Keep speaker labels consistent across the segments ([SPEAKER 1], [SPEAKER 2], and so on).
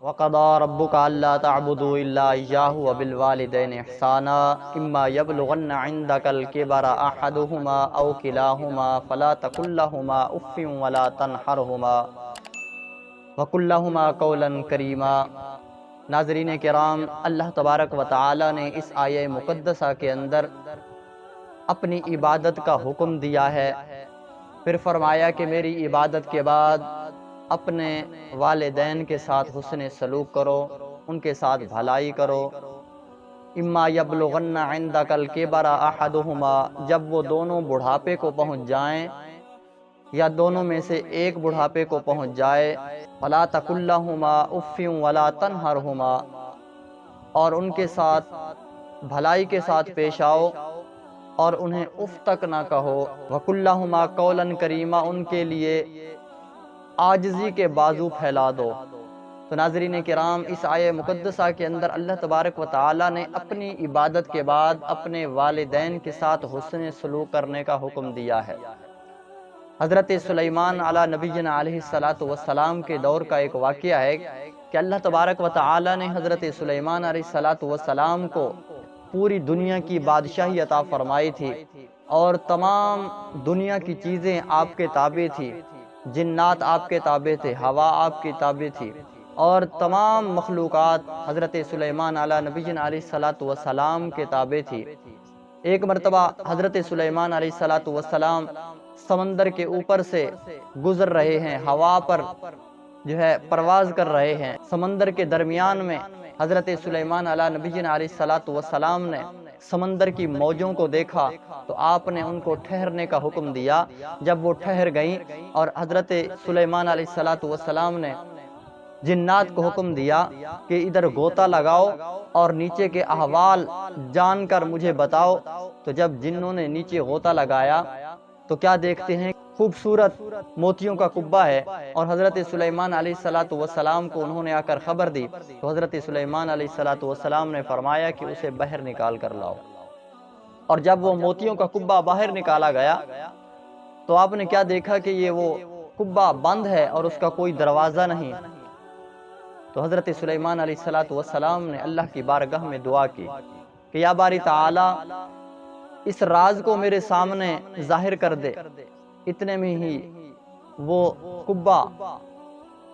[SPEAKER 1] وَقَضَى رَبُّكَ أَلَّا تَعْبُدُوا إِلَّا إِيَّاهُ وَبِالْوَالِدَيْنِ إِحْسَانًا إِمَّا يَبْلُغَنَّ عِندَكَ الْكِبَرَ أَحَدُهُمَا أَوْ كِلَاهُمَا فَلَا تَقُل لَّهُمَا أُفٍّ وَلَا تَنْهَرْهُمَا وَقُل لَّهُمَا قَوْلًا كَرِيمًا۔ ناظرین کرام، اللہ تبارک و تعالی نے اس آیہ مقدسہ کے اندر اپنی عبادت کا حکم دیا ہے، پھر فرمایا کہ میری عبادت کے بعد اپنے والدین کے ساتھ حسن سلوک کرو، ان کے ساتھ بھلائی کرو۔ اما یبلغن عندک الکبر احدہما، جب وہ دونوں بڑھاپے کو پہنچ جائیں یا دونوں میں سے ایک بڑھاپے کو پہنچ جائے، فلا تقل لہما اف ولا تنہرہما، اور ان کے ساتھ بھلائی کے ساتھ پیش آؤ اور انہیں اف تک نہ کہو۔ وقل لہما قولا کریما، ان کے لیے عاجزی کے بازو پھیلا دو۔ تو ناظرین کرام، اس آیہ مقدسہ کے اندر اللہ تبارک و تعالی نے اپنی عبادت کے بعد اپنے والدین کے ساتھ حسن سلوک کرنے کا حکم دیا ہے۔ حضرت سلیمان علی نبینا علیہ السلام کے دور کا ایک واقعہ ہے کہ اللہ تبارک و تعالی نے حضرت سلیمان علیہ السلام کو پوری دنیا کی بادشاہی عطا فرمائی تھی، اور تمام دنیا کی چیزیں آپ کے تابع تھی۔ جنات آپ کے تابع تھے، ہوا آپ کی تابع تھی، اور تمام مخلوقات حضرت سلیمان علی نبینا علیہ السلام کے تابع تھی۔ ایک مرتبہ حضرت سلیمان علیہ السلام سمندر کے اوپر سے گزر رہے ہیں، ہوا پر جو ہے پرواز کر رہے ہیں۔ سمندر کے درمیان میں حضرت سلیمان علی نبینا علیہ السلام نے سمندر کی موجوں کو دیکھا تو آپ نے ان کو ٹھہرنے کا حکم دیا۔ جب وہ ٹھہر گئیں اور حضرت سلیمان علیہ السلام نے جنات کو حکم دیا کہ ادھر غوطہ لگاؤ اور نیچے کے احوال جان کر مجھے بتاؤ، تو جب جنوں نے نیچے غوطہ لگایا تو کیا دیکھتے ہیں، خوبصورت موتیوں کا قبہ ہے، اور حضرت سلیمان علیہ السلام کو انہوں نے آ کر خبر دی تو حضرت سلیمان علیہ السلام نے فرمایا کہ اسے باہر نکال کر لاؤ۔ اور جب وہ موتیوں کا قبہ باہر نکالا گیا تو آپ نے کیا دیکھا کہ یہ وہ قبہ بند ہے اور اس کا کوئی دروازہ نہیں۔ تو حضرت سلیمان علیہ السلام نے اللہ کی بارگاہ میں دعا کی کہ یا باری تعالی، اس راز کو میرے سامنے ظاہر کر دے۔ اتنے میں ہی وہ قبہ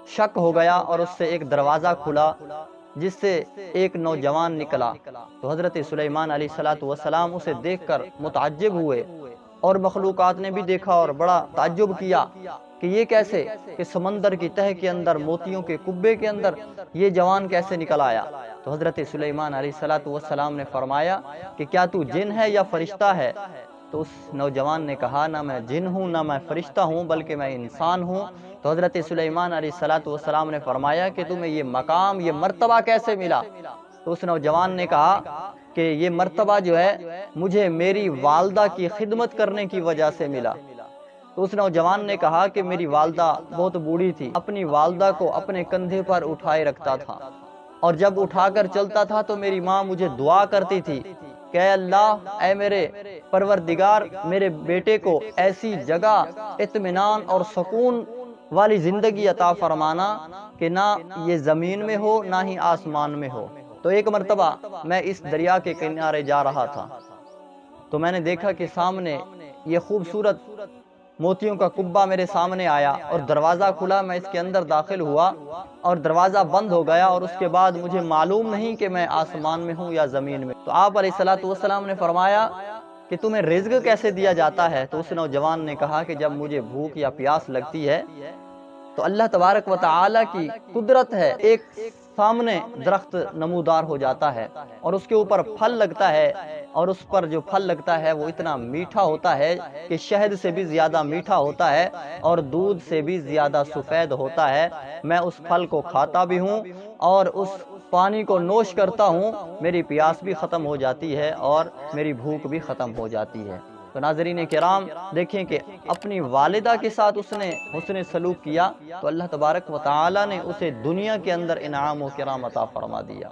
[SPEAKER 1] شق ہو گیا اور اس سے ایک دروازہ کھلا جس سے ایک نوجوان نکلا۔ تو حضرت سلیمان علیہ السلام اسے دیکھ کر متعجب ہوئے، اور مخلوقات نے بھی دیکھا اور بڑا تعجب کیا کہ یہ کیسے، کہ سمندر کی تہہ کے اندر موتیوں کے قبے کے اندر یہ جوان کیسے نکل آیا۔ تو حضرت سلیمان علیہ السلام نے فرمایا کہ کیا تو جن ہے یا فرشتہ ہے؟ تو اس نوجوان نے کہا نہ میں جن ہوں نہ میں فرشتہ ہوں بلکہ میں انسان ہوں۔ تو حضرت سلیمان علیہ السلام نے فرمایا کہ تمہیں یہ مقام، یہ مرتبہ کیسے ملا؟ تو اس نوجوان نے کہا کہ یہ مرتبہ جو ہے مجھے میری والدہ کی خدمت کرنے کی وجہ سے ملا۔ تو اس نوجوان نے کہا کہ میری والدہ بہت بوڑھی تھی، اپنی والدہ کو اپنے کندھے پر اٹھائے رکھتا تھا، اور جب اٹھا کر چلتا تھا تو میری ماں مجھے دعا کرتی تھی کہ اے اللہ، اے میرے پروردگار، میرے بیٹے کو ایسی جگہ اطمینان اور سکون والی زندگی عطا فرمانا کہ نہ یہ زمین میں ہو نہ ہی آسمان میں ہو۔ تو ایک مرتبہ میں اس دریا کے کنارے جا رہا تھا تو میں نے دیکھا کہ سامنے یہ خوبصورت موتیوں کا قبہ میرے سامنے آیا اور دروازہ کھلا، میں اس کے اندر داخل ہوا اور دروازہ بند ہو گیا، اور اس کے بعد مجھے معلوم نہیں کہ میں آسمان میں ہوں یا زمین میں۔ تو آپ علیہ السلام نے فرمایا کہ تمہیں رزق کیسے دیا جاتا ہے؟ تو اس نوجوان نے کہا کہ جب مجھے بھوک یا پیاس لگتی ہے تو اللہ تبارک و تعالی کی قدرت ہے، ایک سامنے درخت نمودار ہو جاتا ہے اور اس کے اوپر پھل لگتا ہے، اور اس پر جو پھل لگتا ہے وہ اتنا میٹھا ہوتا ہے کہ شہد سے بھی زیادہ میٹھا ہوتا ہے اور دودھ سے بھی زیادہ سفید ہوتا ہے۔ میں اس پھل کو کھاتا بھی ہوں اور اس پانی کو نوش کرتا ہوں، میری پیاس بھی ختم ہو جاتی ہے اور میری بھوک بھی ختم ہو جاتی ہے۔ تو ناظرین کرام، دیکھیں کہ اپنی والدہ کے ساتھ اس نے حسن سلوک کیا تو اللہ تبارک و تعالی نے اسے دنیا کے اندر انعام و کرام عطا فرما دیا۔